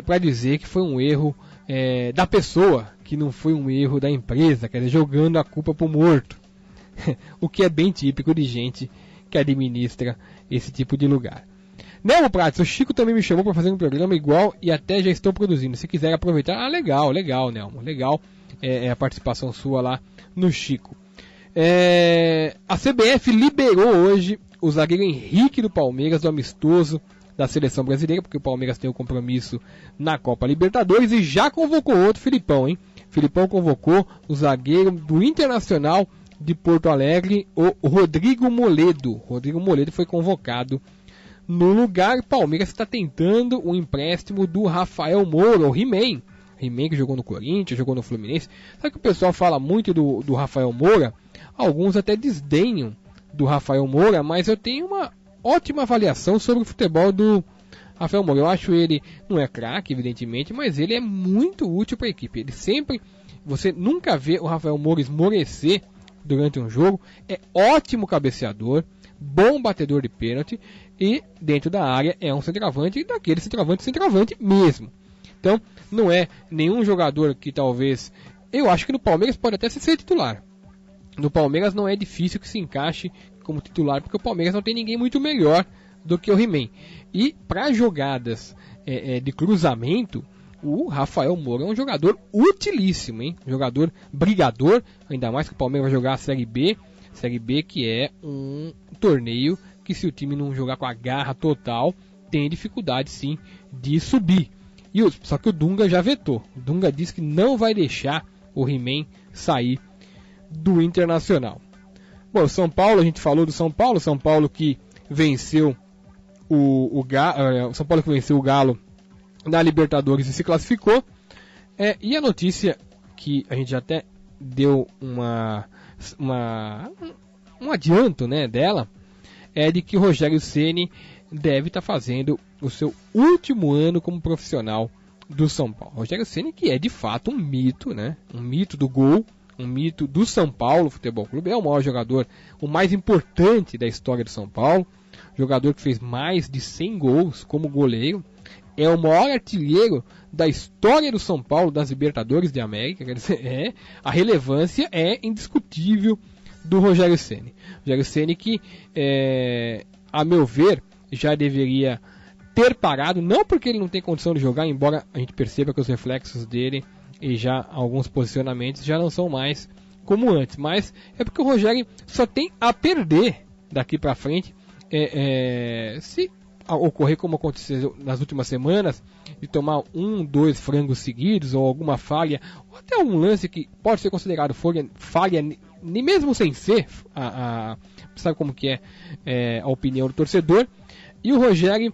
para dizer que foi um erro da pessoa, que não foi um erro da empresa, quer dizer, jogando a culpa para o morto. O que é bem típico de gente que administra esse tipo de lugar. Nelmo Prates, o Chico também me chamou para fazer um programa igual e até já estou produzindo. Se quiser aproveitar, legal, Nelmo, legal a participação sua lá no Chico. A CBF liberou hoje o zagueiro Henrique do Palmeiras, do amistoso da seleção brasileira, porque o Palmeiras tem um compromisso na Copa Libertadores e já convocou outro, Filipão, hein? Filipão convocou o zagueiro do Internacional de Porto Alegre, o Rodrigo Moledo. Rodrigo Moledo foi convocado No lugar, Palmeiras está tentando o empréstimo do Rafael Moura, o He-Man. He-Man que jogou no Corinthians, jogou no Fluminense. Sabe que o pessoal fala muito do Rafael Moura? Alguns até desdenham do Rafael Moura, mas eu tenho uma ótima avaliação sobre o futebol do Rafael Moura. Eu acho ele, não é craque, evidentemente, mas ele é muito útil para a equipe. Ele sempre, você nunca vê o Rafael Moura esmorecer durante um jogo. É ótimo cabeceador, bom batedor de pênalti e dentro da área é um centroavante, daquele centroavante mesmo. Então, não é nenhum jogador que talvez... Eu acho que no Palmeiras pode até ser titular. No Palmeiras não é difícil que se encaixe como titular, porque o Palmeiras não tem ninguém muito melhor do que o He-Man. E para jogadas de cruzamento, o Rafael Moura é um jogador utilíssimo, hein? Um jogador brigador, ainda mais que o Palmeiras vai jogar a Série B. Série B que é um torneio que, se o time não jogar com a garra total, tem dificuldade sim de subir. Só que o Dunga já vetou. O Dunga disse que não vai deixar o He-Man sair do Internacional. Bom, o São Paulo, a gente falou do São Paulo que venceu o Galo na Libertadores e se classificou. E a notícia que a gente já até deu um adianto, né, dela, é de que o Rogério Ceni deve estar fazendo o seu último ano como profissional do São Paulo. Rogério Ceni, que é de fato um mito, né? Um mito do gol, um mito do São Paulo Futebol Clube, é o maior jogador, o mais importante da história do São Paulo, jogador que fez mais de 100 gols como goleiro, é o maior artilheiro da história do São Paulo, das Libertadores de América, quer dizer, a relevância é indiscutível do Rogério Ceni. Rogério Ceni que, a meu ver, já deveria ter parado, não porque ele não tem condição de jogar, embora a gente perceba que os reflexos dele e já alguns posicionamentos já não são mais como antes, mas é porque o Rogério só tem a perder daqui para frente, se ocorrer como aconteceu nas últimas semanas, de tomar 2 frangos seguidos, ou alguma falha, ou até um lance que pode ser considerado falha, nem mesmo sem ser, sabe como que é a opinião do torcedor. E o Rogério,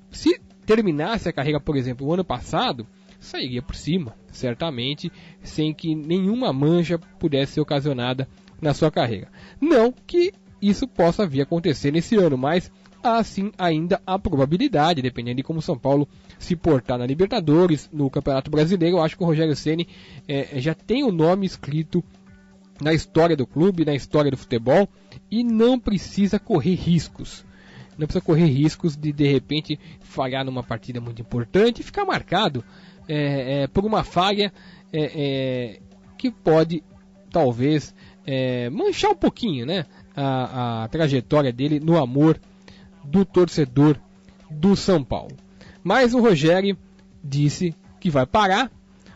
se terminasse a carreira, por exemplo, o ano passado, sairia por cima, certamente, sem que nenhuma mancha pudesse ser ocasionada na sua carreira. Não que isso possa vir a acontecer nesse ano, mas há sim ainda a probabilidade, dependendo de como o São Paulo se portar na Libertadores, no Campeonato Brasileiro. Eu acho que o Rogério Ceni já tem o nome escrito na história do clube, na história do futebol, e não precisa correr riscos. Não precisa correr riscos de repente falhar numa partida muito importante e ficar marcado por uma falha que pode talvez manchar um pouquinho, né, a trajetória dele no amor do torcedor do São Paulo. Mas o Rogério disse que vai parar.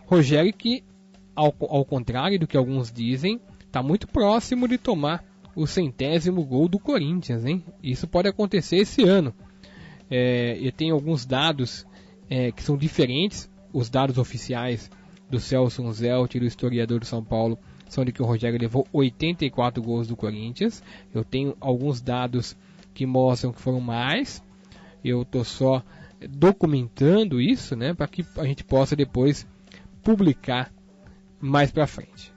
Rogério que, ao contrário do que alguns dizem, está muito próximo de tomar o 100º gol do Corinthians, hein? Isso pode acontecer esse ano. Eu tenho alguns dados que são diferentes. Os dados oficiais do Celso Zelt e do historiador do São Paulo são de que o Rogério levou 84 gols do Corinthians. Eu tenho alguns dados que mostram que foram mais. Eu estou só documentando isso, né, para que a gente possa depois publicar mais para frente.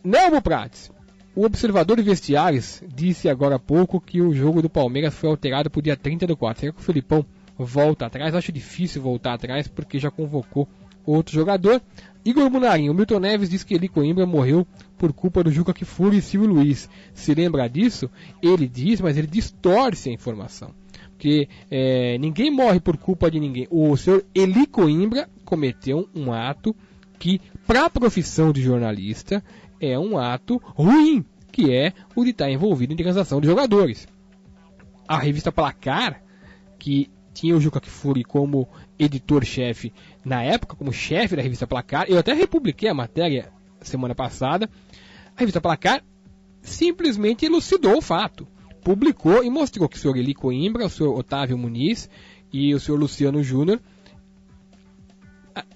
Nelmo Prates, o observador de vestiários, disse agora há pouco que o jogo do Palmeiras foi alterado para o dia 30/4. Será que o Felipão volta atrás? Acho difícil voltar atrás porque já convocou outro jogador. Igor Munarim, o Milton Neves diz que Eli Coimbra morreu por culpa do Juca Kfouri e Silvio Luiz. Se lembra disso? Ele diz, mas ele distorce a informação. Porque ninguém morre por culpa de ninguém. O senhor Eli Coimbra cometeu um ato que, para a profissão de jornalista, é um ato ruim, que é o de estar envolvido em transação de jogadores. A revista Placar, que tinha o Juca Kfouri como editor-chefe na época, como chefe da revista Placar, eu até republiquei a matéria semana passada. A revista Placar simplesmente elucidou o fato, publicou e mostrou que o senhor Eli Coimbra, o senhor Otávio Muniz e o senhor Luciano Júnior,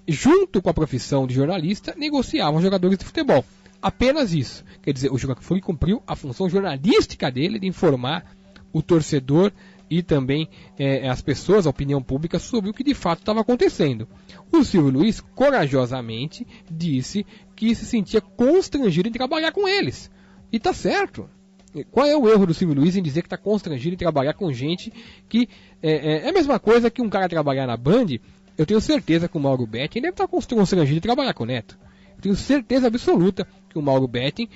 junto com a profissão de jornalista, negociavam jogadores de futebol. Apenas isso. Quer dizer, o Juca Kfouri cumpriu a função jornalística dele de informar o torcedor e também as pessoas, a opinião pública, sobre o que de fato estava acontecendo. O Silvio Luiz, corajosamente, disse que se sentia constrangido em trabalhar com eles. E tá certo. Qual é o erro do Silvio Luiz em dizer que está constrangido em trabalhar com gente que é a mesma coisa que um cara trabalhar na Band? Eu tenho certeza que o Mauro Betting deve estar constrangido de trabalhar com o Neto. Eu tenho certeza absoluta que o Mauro Betting,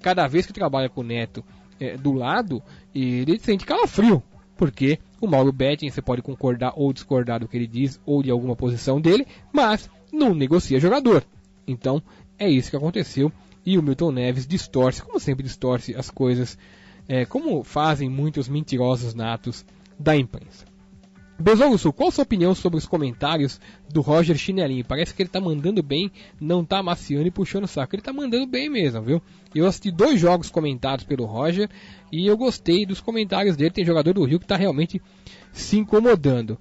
cada vez que trabalha com o Neto do lado, ele sente calafrio. Porque o Mauro Betting, você pode concordar ou discordar do que ele diz, ou de alguma posição dele, mas não negocia jogador. Então, é isso que aconteceu. E o Milton Neves distorce, como sempre distorce as coisas, como fazem muitos mentirosos natos da imprensa. Besouro Sul, qual a sua opinião sobre os comentários do Roger Chinelinho? Parece que ele tá mandando bem, não tá amaciando e puxando o saco. Ele tá mandando bem mesmo, viu? Eu assisti 2 jogos comentados pelo Roger e eu gostei dos comentários dele. Tem jogador do Rio que tá realmente se incomodando.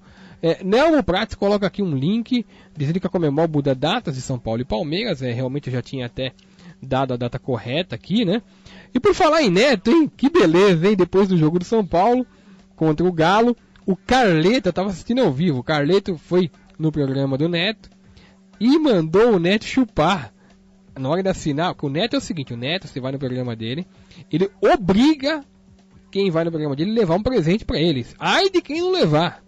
Nelmo Prates coloca aqui um link dizendo que a Conmebol muda datas de São Paulo e Palmeiras. Realmente eu já tinha até dado a data correta aqui, né? E por falar em Neto, hein? Que beleza, hein? Depois do jogo do São Paulo contra o Galo, o Carleto, eu estava assistindo ao vivo, o Carleto foi no programa do Neto e mandou o Neto chupar na hora de assinar. Porque o Neto é o seguinte, o Neto, você vai no programa dele, ele obriga quem vai no programa dele a levar um presente para eles. Ai de quem não levar.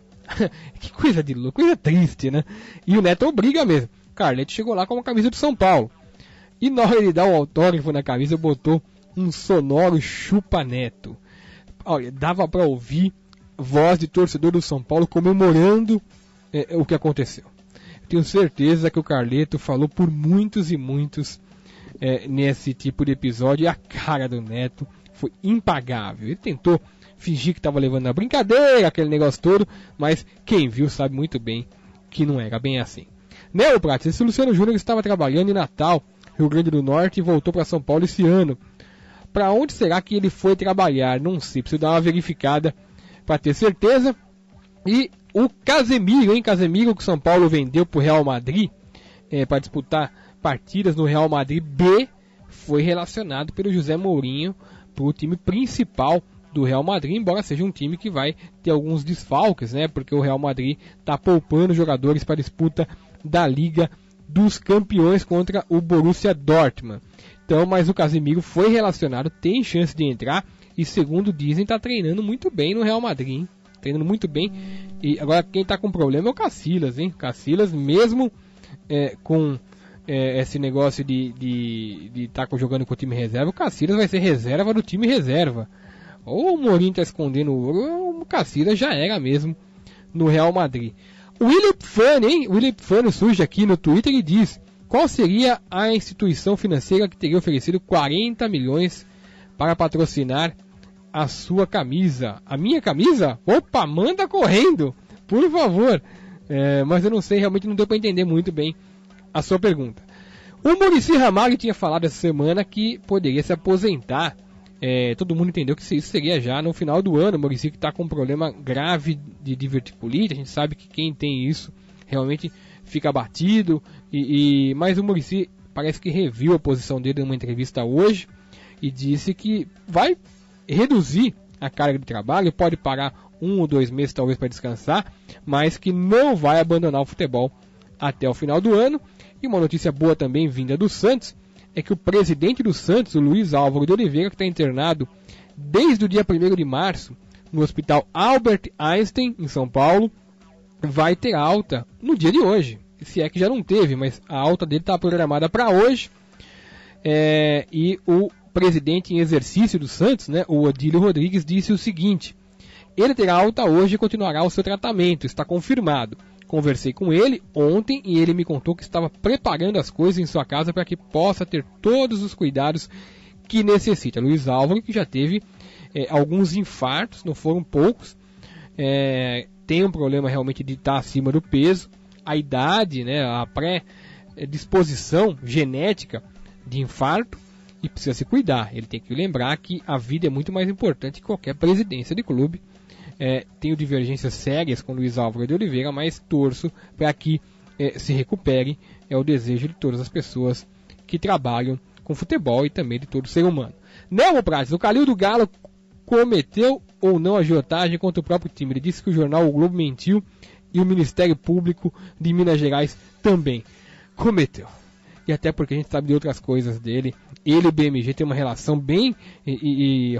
Que coisa de louco, coisa triste, né? E o Neto obriga mesmo. O Carleto chegou lá com uma camisa do São Paulo. E na hora de dar o autógrafo na camisa, botou um sonoro chupa Neto. Olha, dava para ouvir voz de torcedor do São Paulo comemorando o que aconteceu. Tenho certeza que o Carleto falou por muitos e muitos nesse tipo de episódio, e a cara do Neto foi impagável. Ele tentou fingir que estava levando na brincadeira, aquele negócio todo, mas quem viu sabe muito bem que não era bem assim. Neo Prates, esse Luciano Júnior estava trabalhando em Natal, Rio Grande do Norte, e voltou para São Paulo esse ano. Para onde será que ele foi trabalhar? Não sei, preciso dar uma verificada para ter certeza. E o Casemiro, hein? Casemiro que o São Paulo vendeu para o Real Madrid para disputar partidas no Real Madrid B, foi relacionado pelo José Mourinho para o time principal do Real Madrid, embora seja um time que vai ter alguns desfalques, né? Porque o Real Madrid está poupando jogadores para a disputa da Liga dos Campeões contra o Borussia Dortmund. Então, mas o Casemiro foi relacionado, tem chance de entrar e, segundo dizem, está treinando muito bem no Real Madrid, hein? Treinando muito bem. E agora quem está com problema é o Casillas, hein? Casillas, mesmo com esse negócio de estar jogando com o time reserva, o Casillas vai ser reserva do time reserva. Ou o Mourinho está escondendo o ouro, o Casillas já era mesmo no Real Madrid. O William Fanny, hein? O William Fanny surge aqui no Twitter e diz: qual seria a instituição financeira que teria oferecido 40 milhões para patrocinar a sua camisa? A minha camisa? Opa, manda correndo, por favor. Mas eu não sei, realmente não deu para entender muito bem a sua pergunta. O Muricy Ramalho tinha falado essa semana que poderia se aposentar. Todo mundo entendeu que isso seria já no final do ano. O Muricy que está com um problema grave de diverticulite. A gente sabe que quem tem isso realmente fica abatido. Mas o Muricy parece que reviu a posição dele numa entrevista hoje e disse que vai reduzir a carga de trabalho, pode parar 1 ou 2 meses talvez para descansar, mas que não vai abandonar o futebol até o final do ano. E uma notícia boa também vinda do Santos é que o presidente do Santos, o Luiz Álvaro de Oliveira, que está internado desde o dia 1º de março no Hospital Albert Einstein, em São Paulo, vai ter alta no dia de hoje. Se é que já não teve, mas a alta dele está programada para hoje. E o presidente em exercício do Santos, né, o Odílio Rodrigues, disse o seguinte: ele terá alta hoje e continuará o seu tratamento, está confirmado. Conversei com ele ontem e ele me contou que estava preparando as coisas em sua casa para que possa ter todos os cuidados que necessita. Luiz Álvaro, que já teve alguns infartos, não foram poucos, tem um problema realmente de estar acima do peso, a idade, né, a predisposição genética de infarto, e precisa se cuidar. Ele tem que lembrar que a vida é muito mais importante que qualquer presidência de clube. Tenho divergências sérias com Luiz Álvaro de Oliveira, mas torço para que se recupere. É o desejo de todas as pessoas que trabalham com futebol e também de todo ser humano. Nelmo Prates, o Calil do Galo cometeu ou não agiotagem contra o próprio time. Ele disse que o jornal O Globo mentiu e o Ministério Público de Minas Gerais também cometeu. E até porque a gente sabe de outras coisas dele. Ele e o BMG tem uma relação bem...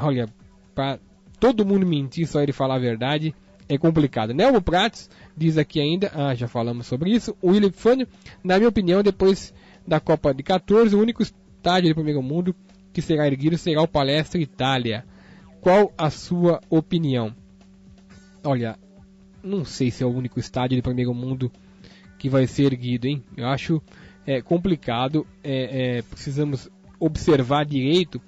olha, para todo mundo mentir, só ele falar a verdade, é complicado. Nelmo Prates diz aqui ainda, já falamos sobre isso, o William Fânio, na minha opinião, depois da Copa de 14, o único estádio do primeiro mundo que será erguido será o Palestra Itália. Qual a sua opinião? Olha, não sei se é o único estádio do primeiro mundo que vai ser erguido, hein? Eu acho complicado, precisamos observar direito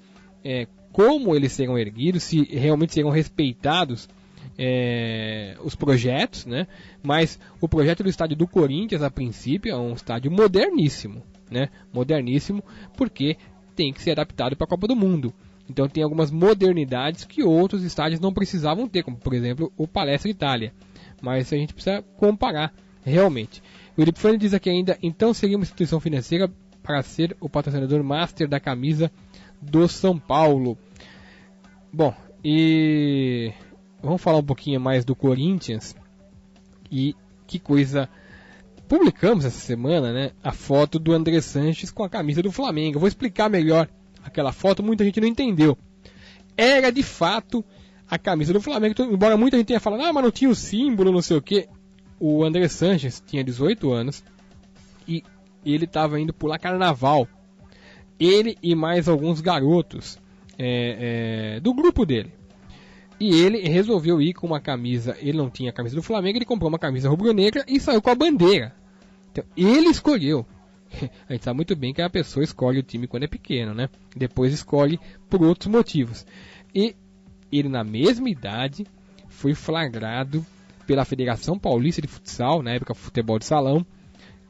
como eles serão erguidos, se realmente serão respeitados os projetos, né? Mas o projeto do estádio do Corinthians, a princípio, é um estádio moderníssimo, né? Moderníssimo, porque tem que ser adaptado para a Copa do Mundo. Então tem algumas modernidades que outros estádios não precisavam ter, como por exemplo o Palestra Itália. Mas a gente precisa comparar realmente. O Ilipfani diz aqui ainda, então seria uma instituição financeira para ser o patrocinador master da camisa do São Paulo. Bom, e vamos falar um pouquinho mais do Corinthians. E que coisa... Publicamos essa semana, né, a foto do André Sanches com a camisa do Flamengo. Eu vou explicar melhor aquela foto, muita gente não entendeu. Era de fato a camisa do Flamengo, embora muita gente tenha falado, mas não tinha o símbolo, não sei o que. O André Sanches tinha 18 anos e ele estava indo pular carnaval. Ele e mais alguns garotos do grupo dele. E ele resolveu ir com uma camisa, ele não tinha a camisa do Flamengo, ele comprou uma camisa rubro-negra e saiu com a bandeira. Então, ele escolheu. A gente sabe muito bem que a pessoa escolhe o time quando é pequeno, né? Depois escolhe por outros motivos. E ele, na mesma idade, foi flagrado pela Federação Paulista de Futsal, na época futebol de salão,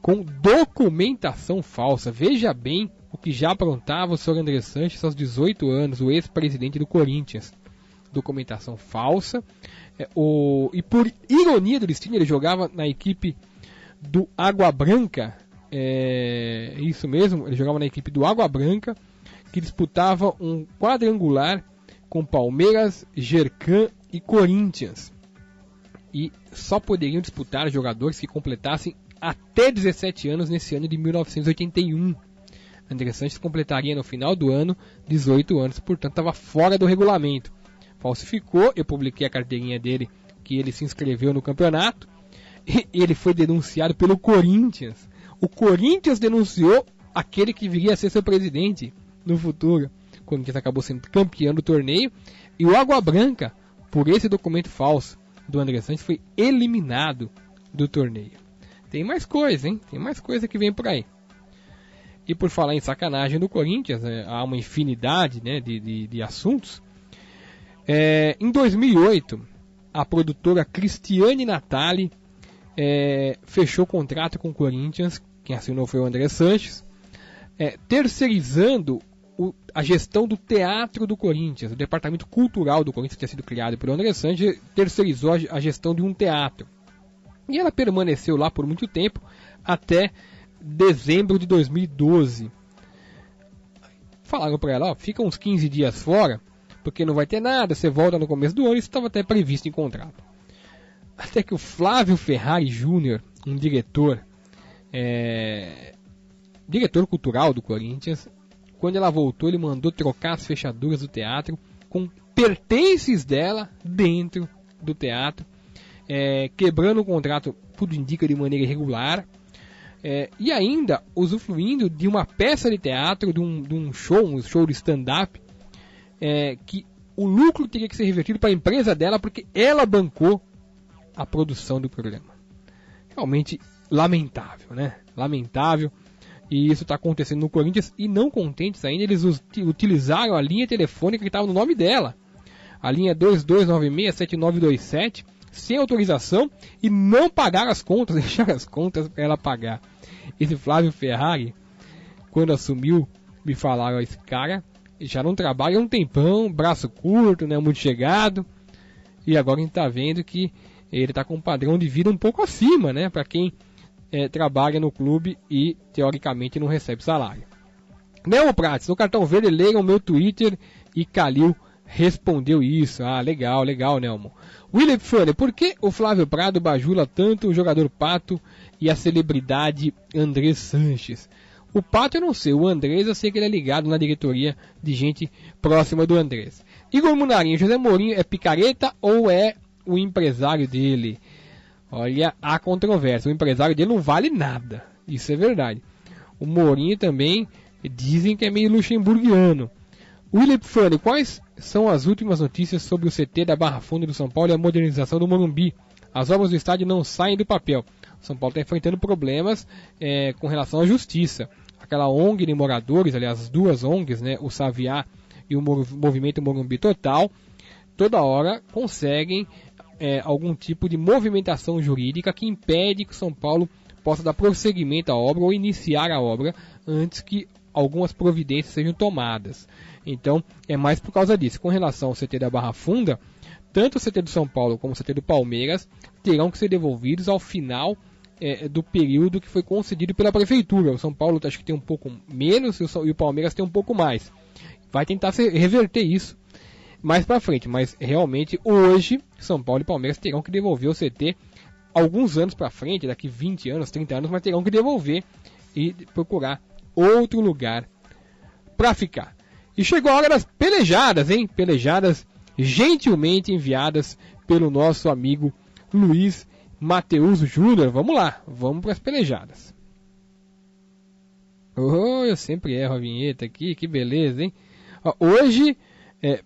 com documentação falsa. Veja bem o que já aprontava o Sr. André Sanches aos 18 anos, o ex-presidente do Corinthians. Documentação falsa. E por ironia do destino, ele jogava na equipe do Água Branca. Isso mesmo, ele jogava na equipe do Água Branca, que disputava um quadrangular com Palmeiras, Gercan e Corinthians. E só poderiam disputar jogadores que completassem até 17 anos nesse ano de 1981. André Sanches completaria no final do ano 18 anos, portanto estava fora do regulamento. Falsificou, eu publiquei a carteirinha dele, que ele se inscreveu no campeonato, e ele foi denunciado pelo Corinthians. O Corinthians denunciou aquele que viria a ser seu presidente no futuro. O Corinthians acabou sendo campeão do torneio, e o Água Branca, por esse documento falso do André Sanches, foi eliminado do torneio. Tem mais coisa, hein? Tem mais coisa que vem por aí. E por falar em sacanagem do Corinthians, há uma infinidade, né, de assuntos. Em 2008, a produtora Cristiane Natali fechou contrato com o Corinthians. Quem assinou foi o André Sanches, terceirizando a gestão do teatro do Corinthians. O departamento cultural do Corinthians, que tinha sido criado pelo André Sanches, terceirizou a gestão de um teatro. E ela permaneceu lá por muito tempo, até dezembro de 2012. Falaram para ela, fica uns 15 dias fora, porque não vai ter nada, você volta no começo do ano, isso estava até previsto em contrato. Até que o Flávio Ferrari Júnior, um diretor cultural do Corinthians, quando ela voltou, ele mandou trocar as fechaduras do teatro com pertences dela dentro do teatro, quebrando o contrato, tudo indica, de maneira irregular, e ainda usufruindo de uma peça de teatro, de um show de stand-up, que o lucro teria que ser revertido para a empresa dela, porque ela bancou a produção do programa. Realmente lamentável, né? Lamentável. E isso está acontecendo no Corinthians, e não contentes ainda, eles utilizaram a linha telefônica que estava no nome dela, a linha 2296-7927, sem autorização, e não pagaram as contas, deixaram as contas para ela pagar. Esse Flávio Ferrari, quando assumiu, me falaram, esse cara já não trabalha há um tempão, braço curto, né, muito chegado, e agora a gente está vendo que ele está com um padrão de vida um pouco acima, né, para quem trabalha no clube e teoricamente não recebe salário. Nelmo Prates, no cartão verde, leiam o meu Twitter e Calil respondeu isso. Legal, Nelmo. William Fanny, por que o Flávio Prado bajula tanto o jogador Pato e a celebridade Andrés Sanches? O Pato eu não sei, o Andrés eu sei que ele é ligado na diretoria de gente próxima do Andrés. Igor Munarinho, José Mourinho é picareta ou é o empresário dele? Olha a controvérsia, o empresário dele não vale nada, isso é verdade. O Mourinho também dizem que é meio luxemburguiano. William Fanny, quais são as últimas notícias sobre o CT da Barra Funda do São Paulo e a modernização do Morumbi? As obras do estádio não saem do papel. O São Paulo está enfrentando problemas com relação à justiça. Aquela ONG de moradores, aliás, as duas ONGs, né, o Saviá e o Movimento Morumbi Total, toda hora conseguem algum tipo de movimentação jurídica que impede que o São Paulo possa dar prosseguimento à obra ou iniciar a obra antes que algumas providências sejam tomadas. Então, é mais por causa disso. Com relação ao CT da Barra Funda, tanto o CT do São Paulo como o CT do Palmeiras terão que ser devolvidos ao final do período que foi concedido pela Prefeitura. O São Paulo acho que tem um pouco menos e o Palmeiras tem um pouco mais. Vai tentar reverter isso mais para frente, mas realmente hoje São Paulo e Palmeiras terão que devolver o CT alguns anos para frente, daqui 20 anos, 30 anos, mas terão que devolver e procurar outro lugar para ficar. E chegou a hora das pelejadas, hein? Pelejadas gentilmente enviadas pelo nosso amigo Luiz Mateus Júnior. Vamos lá, vamos para as pelejadas. Eu sempre erro a vinheta aqui, que beleza, hein? Hoje,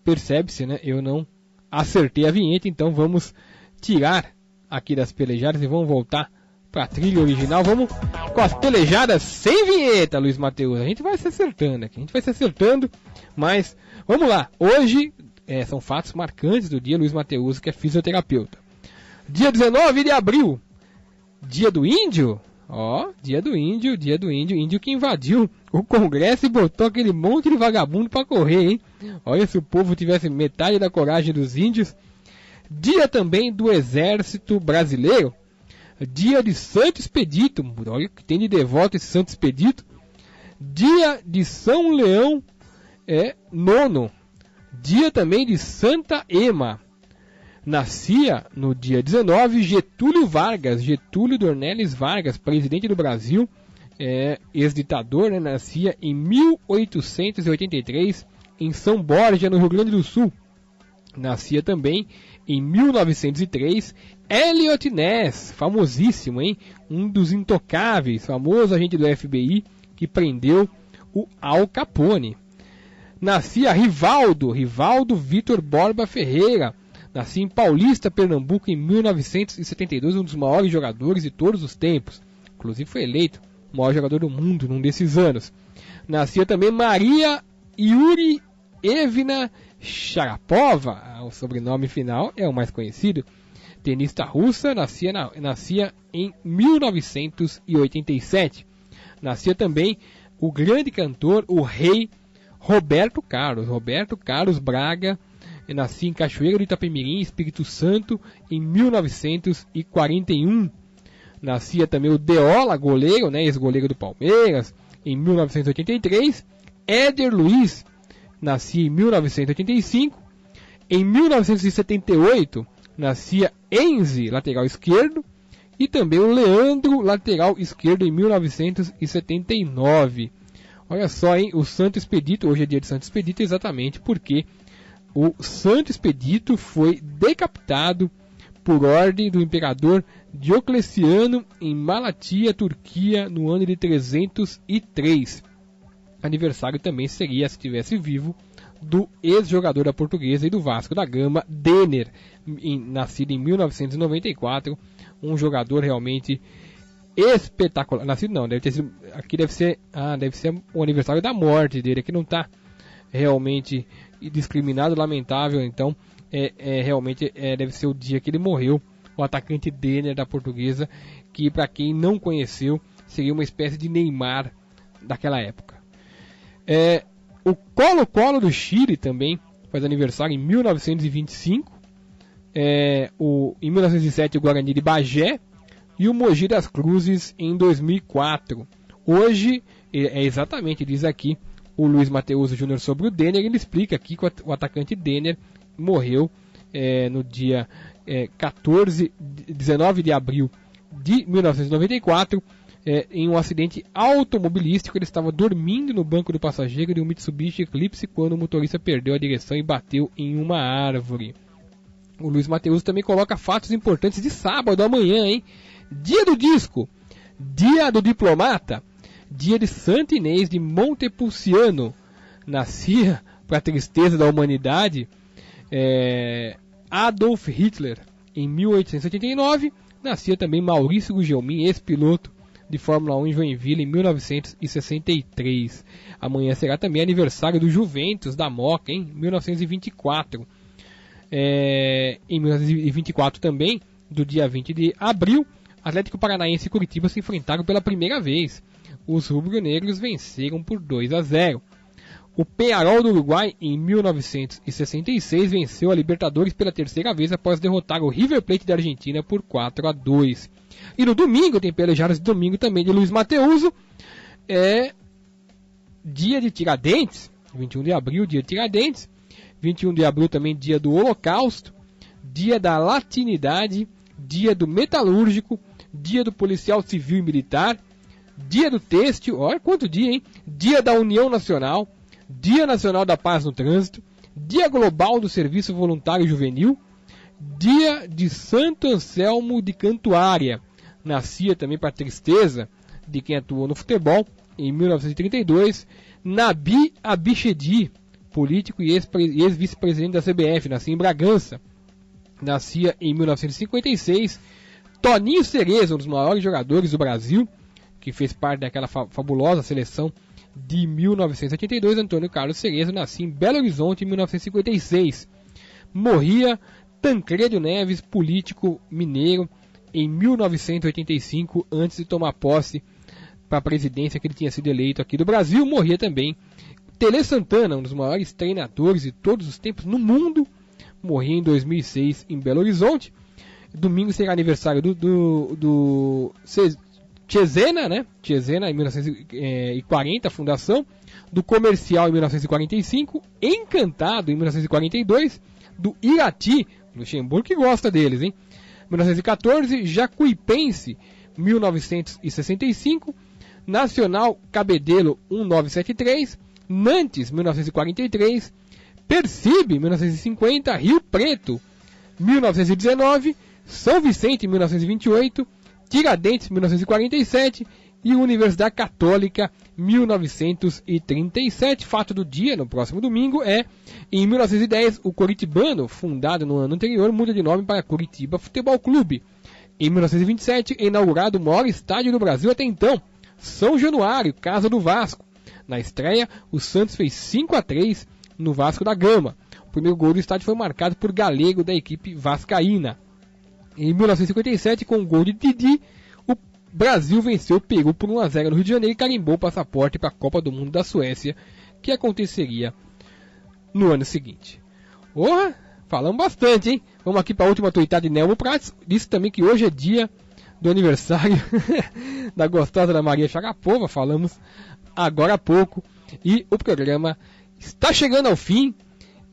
percebe-se, né? Eu não acertei a vinheta, então vamos tirar aqui das pelejadas e vamos voltar para a trilha original. Vamos com as pelejadas sem vinheta, Luiz Mateus. A gente vai se acertando aqui, mas vamos lá. Hoje são fatos marcantes do dia. Luiz Mateus, que é fisioterapeuta. Dia 19 de abril, dia do índio. Dia do índio, índio que invadiu o Congresso e botou aquele monte de vagabundo para correr, hein? Olha, se o povo tivesse metade da coragem dos índios. Dia também do Exército Brasileiro. Dia de Santo Expedito. Olha o que tem de devoto esse Santo Expedito. Dia de São Leão IX. Dia também de Santa Ema. Nascia no dia 19 Getúlio Vargas, Getúlio Dornelles Vargas, presidente do Brasil, ex-ditador, né? Nascia em 1883 em São Borja, no Rio Grande do Sul. Nascia também em 1903 Elliot Ness, famosíssimo, hein? Um dos intocáveis, famoso agente do FBI que prendeu o Al Capone. Nascia Rivaldo Vitor Borba Ferreira. Nascia em Paulista, Pernambuco, em 1972, um dos maiores jogadores de todos os tempos. Inclusive foi eleito o maior jogador do mundo num desses anos. Nascia também Maria Yurievna Sharapova, o sobrenome final é o mais conhecido. Tenista russa, nascia em 1987. Nascia também o grande cantor, o rei Roberto Carlos Braga. Nascia em Cachoeira do Itapemirim, Espírito Santo, em 1941. Nascia também o Deola, goleiro, né, ex-goleiro do Palmeiras, em 1983. Éder Luiz nascia em 1985. Em 1978, nascia Enzi, lateral esquerdo. E também o Leandro, lateral esquerdo, em 1979. Olha só, hein, o Santo Expedito, hoje é dia de Santo Expedito, exatamente porque o Santo Expedito foi decapitado por ordem do imperador Diocleciano em Malatia, Turquia, no ano de 303. Aniversário também seria, se estivesse vivo, do ex-jogador da Portuguesa e do Vasco da Gama, Denner, nascido em 1994, um jogador realmente espetacular. Nascido não, deve ser o aniversário da morte dele, aqui não está realmente discriminado, lamentável, então realmente deve ser o dia que ele morreu, o atacante Denner da Portuguesa, que para quem não conheceu, seria uma espécie de Neymar daquela época. O Colo-Colo do Chile também faz aniversário em 1925, em 1907 o Guarani de Bagé e o Mogi das Cruzes em 2004. Hoje, exatamente, diz aqui, o Luiz Mateus Júnior sobre o Denner, ele explica aqui que o atacante Denner morreu no dia 19 de abril de 1994, em um acidente automobilístico. Ele estava dormindo no banco do passageiro de um Mitsubishi Eclipse quando o motorista perdeu a direção e bateu em uma árvore. O Luiz Mateus também coloca fatos importantes de sábado amanhã, hein? Dia do disco, dia do diplomata, dia de Santa Inês de Montepulciano. Nascia, para a tristeza da humanidade, Adolf Hitler. Em 1889, nascia também Maurício Gugelmin, ex-piloto de Fórmula 1 em Joinville, em 1963. Amanhã será também aniversário do Juventus da Moca, em 1924. Em 1924 também, do dia 20 de abril, Atlético Paranaense e Curitiba se enfrentaram pela primeira vez. Os rubro-negros venceram por 2-0. O Peñarol do Uruguai, em 1966, venceu a Libertadores pela terceira vez após derrotar o River Plate da Argentina por 4-2. E no domingo, tem pelejadas de domingo também de Luiz Mateuso. Dia de Tiradentes, 21 de abril, dia de Tiradentes. 21 de abril também, dia do Holocausto. Dia da Latinidade, dia do Metalúrgico, dia do Policial Civil e Militar, dia do Têxtil, olha quanto dia, hein? Dia da União Nacional, Dia Nacional da Paz no Trânsito, Dia Global do Serviço Voluntário Juvenil, Dia de Santo Anselmo de Cantuária. Nascia também, para tristeza de quem atuou no futebol, em 1932, Nabi Abichedi, político e ex-vice-presidente da CBF, nascia em Bragança. Nascia em 1956, Toninho Cerezo, um dos maiores jogadores do Brasil, que fez parte daquela fabulosa seleção de 1982. Antônio Carlos Cerezo nascia em Belo Horizonte em 1956. Morria Tancredo Neves, político mineiro, em 1985, antes de tomar posse para a presidência que ele tinha sido eleito aqui do Brasil. Morria também Tele Santana, um dos maiores treinadores de todos os tempos no mundo. Morria em 2006 em Belo Horizonte. Domingo será aniversário do Cesena, né? Cesena, em 1940, a fundação. Do Comercial, em 1945. Encantado, em 1942. Do Irati, Luxemburgo, que gosta deles, hein? 1914. Jacuipense, 1965. Nacional Cabedelo, 1973. Nantes, 1943. Percibe, 1950. Rio Preto, 1919. São Vicente, 1928. Tiradentes, 1947. E Universidade Católica, 1937. Fato do dia, no próximo domingo, em 1910, o Curitibano, fundado no ano anterior, muda de nome para Curitiba Futebol Clube. Em 1927, inaugurado o maior estádio do Brasil até então, São Januário, Casa do Vasco. Na estreia, o Santos fez 5-3 no Vasco da Gama. O primeiro gol do estádio foi marcado por Galego, da equipe vascaína. Em 1957, com o gol de Didi, o Brasil venceu o Peru por 1-0 no Rio de Janeiro e carimbou o passaporte para a Copa do Mundo da Suécia, que aconteceria no ano seguinte. Falamos bastante, hein? Vamos aqui para a última tuitada de Nelmo Prates. Disse também que hoje é dia do aniversário da gostosa da Maria Sharapova. Falamos agora há pouco. E o programa está chegando ao fim.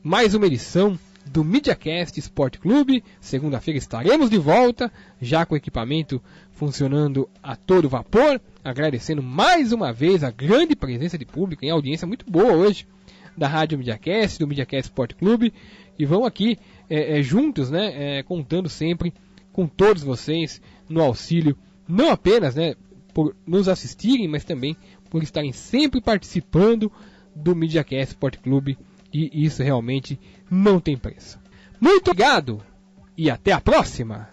Mais uma edição do MediaCast Sport Clube. Segunda-feira estaremos de volta, já com o equipamento funcionando a todo vapor. Agradecendo mais uma vez a grande presença de público, em audiência muito boa hoje, da Rádio MediaCast, do MediaCast Sport Clube. E vamos aqui juntos, né, contando sempre com todos vocês no auxílio, não apenas, né, por nos assistirem, mas também por estarem sempre participando do MediaCast Sport Clube. E isso realmente não tem preço. Muito obrigado e até a próxima!